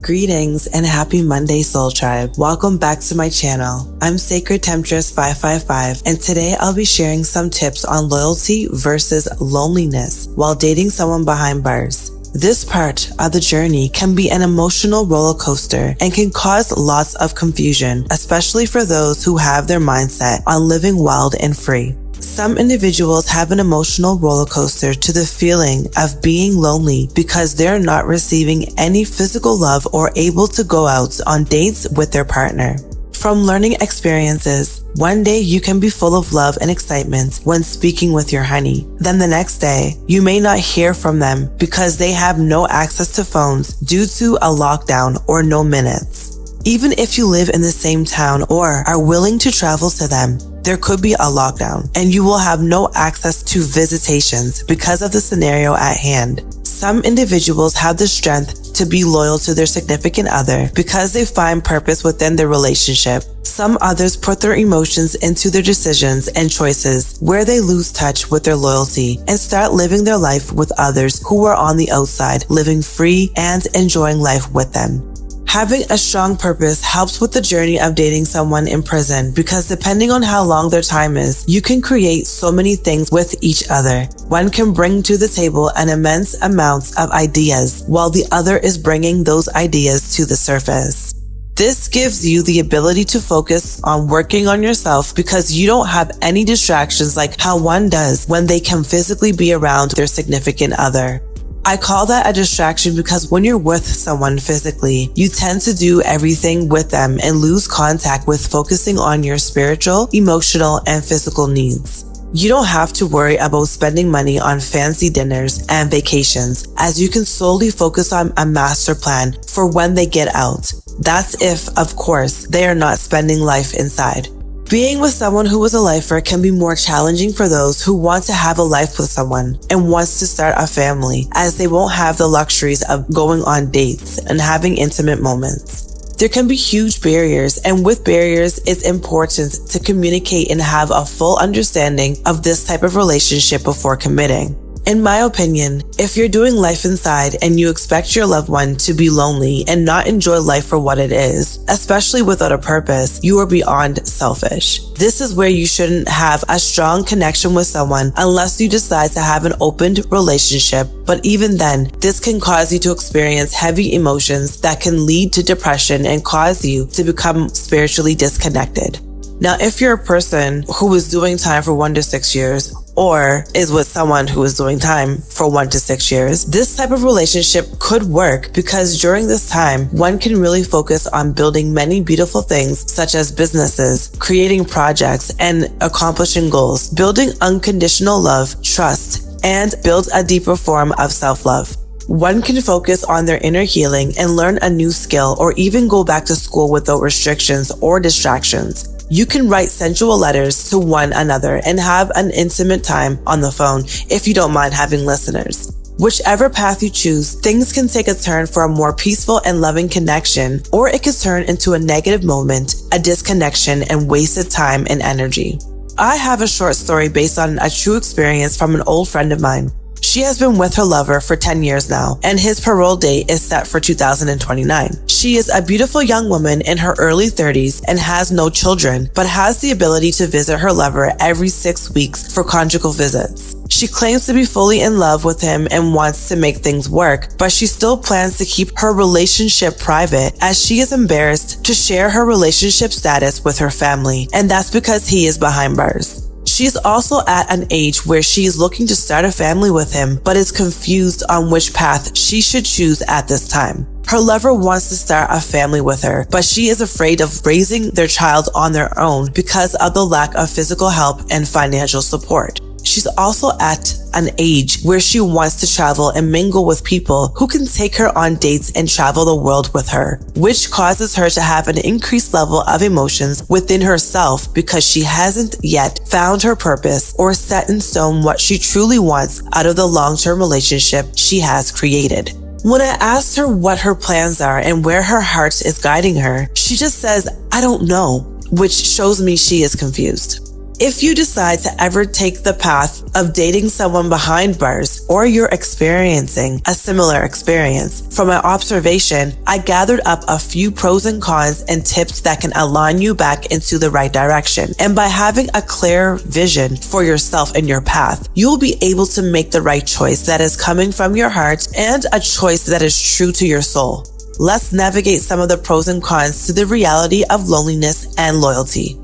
Greetings and happy Monday, Soul Tribe. Welcome back to my channel. I'm Sacred Temptress 555, and today I'll be sharing some tips on loyalty versus loneliness while dating someone behind bars. This part of the journey can be an emotional roller coaster and can cause lots of confusion, especially for those who have their mindset on living wild and free. Some individuals have an emotional roller coaster to the feeling of being lonely because they're not receiving any physical love or able to go out on dates with their partner. From learning experiences, one day you can be full of love and excitement when speaking with your honey. Then the next day, you may not hear from them because they have no access to phones due to a lockdown or no minutes. Even if you live in the same town or are willing to travel to them, there could be a lockdown and you will have no access to visitations because of the scenario at hand. Some individuals have the strength to be loyal to their significant other because they find purpose within their relationship. Some others put their emotions into their decisions and choices where they lose touch with their loyalty and start living their life with others who are on the outside, living free and enjoying life with them. Having a strong purpose helps with the journey of dating someone in prison because depending on how long their time is, you can create so many things with each other. One can bring to the table an immense amount of ideas while the other is bringing those ideas to the surface. This gives you the ability to focus on working on yourself because you don't have any distractions like how one does when they can physically be around their significant other. I call that a distraction because when you're with someone physically, you tend to do everything with them and lose contact with focusing on your spiritual, emotional, and physical needs. You don't have to worry about spending money on fancy dinners and vacations, as you can solely focus on a master plan for when they get out. That's if, of course, they are not spending life inside. Being with someone who is a lifer can be more challenging for those who want to have a life with someone and wants to start a family, as they won't have the luxuries of going on dates and having intimate moments. There can be huge barriers, and with barriers, it's important to communicate and have a full understanding of this type of relationship before committing. In my opinion, if you're doing life inside and you expect your loved one to be lonely and not enjoy life for what it is, especially without a purpose, you are beyond selfish. This is where you shouldn't have a strong connection with someone unless you decide to have an opened relationship. But even then, this can cause you to experience heavy emotions that can lead to depression and cause you to become spiritually disconnected. Now, if you're a person who is doing time for 1 to 6 years, or is with someone who is doing time for 1 to 6 years, this type of relationship could work because during this time, one can really focus on building many beautiful things such as businesses, creating projects, and accomplishing goals, building unconditional love, trust, and build a deeper form of self-love. One can focus on their inner healing and learn a new skill or even go back to school without restrictions or distractions. You can write sensual letters to one another and have an intimate time on the phone if you don't mind having listeners. Whichever path you choose, things can take a turn for a more peaceful and loving connection, or it could turn into a negative moment, a disconnection, and wasted time and energy. I have a short story based on a true experience from an old friend of mine. She has been with her lover for 10 years now, and his parole date is set for 2029. She is a beautiful young woman in her early 30s and has no children, but has the ability to visit her lover every 6 weeks for conjugal visits. She claims to be fully in love with him and wants to make things work, but she still plans to keep her relationship private as she is embarrassed to share her relationship status with her family, and that's because he is behind bars. She's also at an age where she is looking to start a family with him, but is confused on which path she should choose at this time. Her lover wants to start a family with her, but she is afraid of raising their child on their own because of the lack of physical help and financial support. She's also at an age where she wants to travel and mingle with people who can take her on dates and travel the world with her, which causes her to have an increased level of emotions within herself because she hasn't yet found her purpose or set in stone what she truly wants out of the long-term relationship she has created. When I asked her what her plans are and where her heart is guiding her, she just says, "I don't know," which shows me she is confused. If you decide to ever take the path of dating someone behind bars, or you're experiencing a similar experience, from my observation, I gathered up a few pros and cons and tips that can align you back into the right direction. And by having a clear vision for yourself and your path, you'll be able to make the right choice that is coming from your heart and a choice that is true to your soul. Let's navigate some of the pros and cons to the reality of loneliness and loyalty.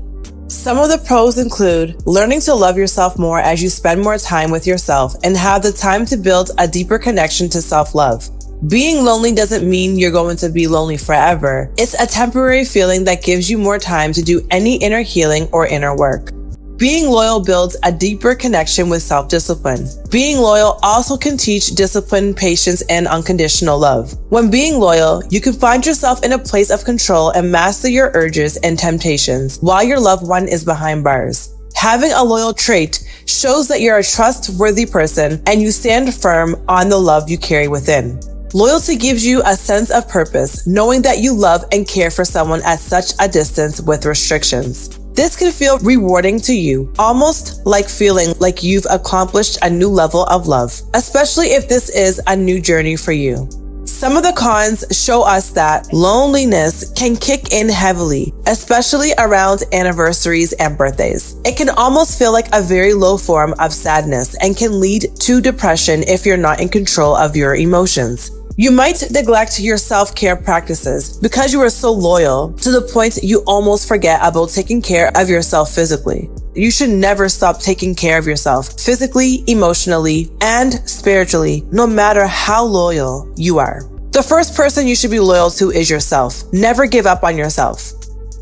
Some of the pros include learning to love yourself more as you spend more time with yourself and have the time to build a deeper connection to self-love. Being lonely doesn't mean you're going to be lonely forever. It's a temporary feeling that gives you more time to do any inner healing or inner work. Being loyal builds a deeper connection with self-discipline. Being loyal also can teach discipline, patience, and unconditional love. When being loyal, you can find yourself in a place of control and master your urges and temptations while your loved one is behind bars. Having a loyal trait shows that you're a trustworthy person and you stand firm on the love you carry within. Loyalty gives you a sense of purpose, knowing that you love and care for someone at such a distance with restrictions. This can feel rewarding to you, almost like feeling like you've accomplished a new level of love, especially if this is a new journey for you. Some of the cons show us that loneliness can kick in heavily, especially around anniversaries and birthdays. It can almost feel like a very low form of sadness and can lead to depression if you're not in control of your emotions. You might neglect your self-care practices because you are so loyal to the point you almost forget about taking care of yourself physically. You should never stop taking care of yourself physically, emotionally, and spiritually, no matter how loyal you are. The first person you should be loyal to is yourself. Never give up on yourself.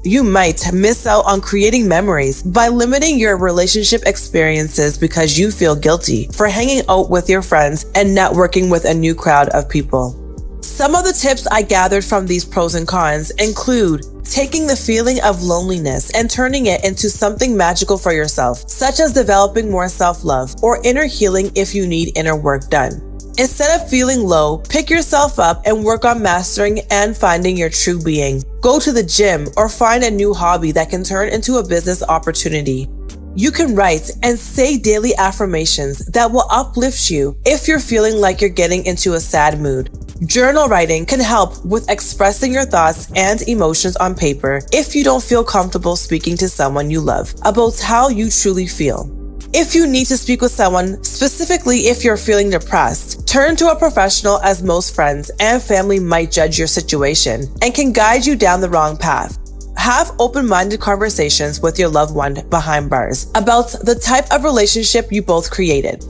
You might miss out on creating memories by limiting your relationship experiences because you feel guilty for hanging out with your friends and networking with a new crowd of people. Some of the tips I gathered from these pros and cons include taking the feeling of loneliness and turning it into something magical for yourself, such as developing more self-love or inner healing if you need inner work done. Instead of feeling low, pick yourself up and work on mastering and finding your true being. Go to the gym or find a new hobby that can turn into a business opportunity. You can write and say daily affirmations that will uplift you if you're feeling like you're getting into a sad mood. Journal writing can help with expressing your thoughts and emotions on paper if you don't feel comfortable speaking to someone you love about how you truly feel. If you need to speak with someone, specifically if you're feeling depressed, turn to a professional, as most friends and family might judge your situation and can guide you down the wrong path. Have open-minded conversations with your loved one behind bars about the type of relationship you both created.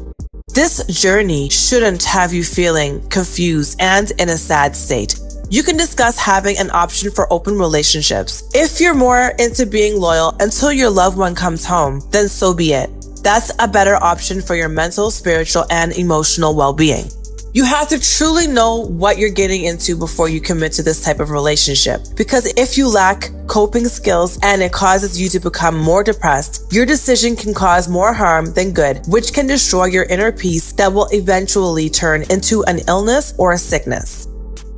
This journey shouldn't have you feeling confused and in a sad state. You can discuss having an option for open relationships. If you're more into being loyal until your loved one comes home, then so be it. That's a better option for your mental, spiritual, and emotional well-being. You have to truly know what you're getting into before you commit to this type of relationship. Because if you lack coping skills and it causes you to become more depressed, your decision can cause more harm than good, which can destroy your inner peace that will eventually turn into an illness or a sickness.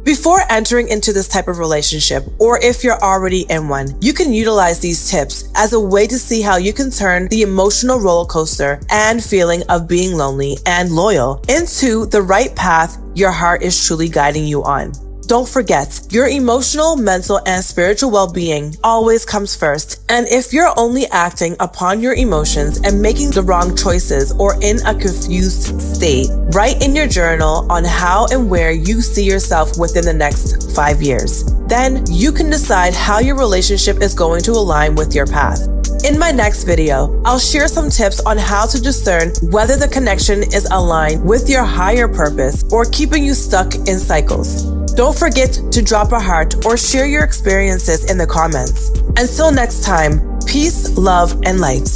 Before entering into this type of relationship, or if you're already in one, you can utilize these tips as a way to see how you can turn the emotional roller coaster and feeling of being lonely and loyal into the right path your heart is truly guiding you on. Don't forget, your emotional, mental, and spiritual well-being always comes first. And if you're only acting upon your emotions and making the wrong choices or in a confused state, write in your journal on how and where you see yourself within the next 5 years. Then you can decide how your relationship is going to align with your path. In my next video, I'll share some tips on how to discern whether the connection is aligned with your higher purpose or keeping you stuck in cycles. Don't forget to drop a heart or share your experiences in the comments. Until next time, peace, love, and light.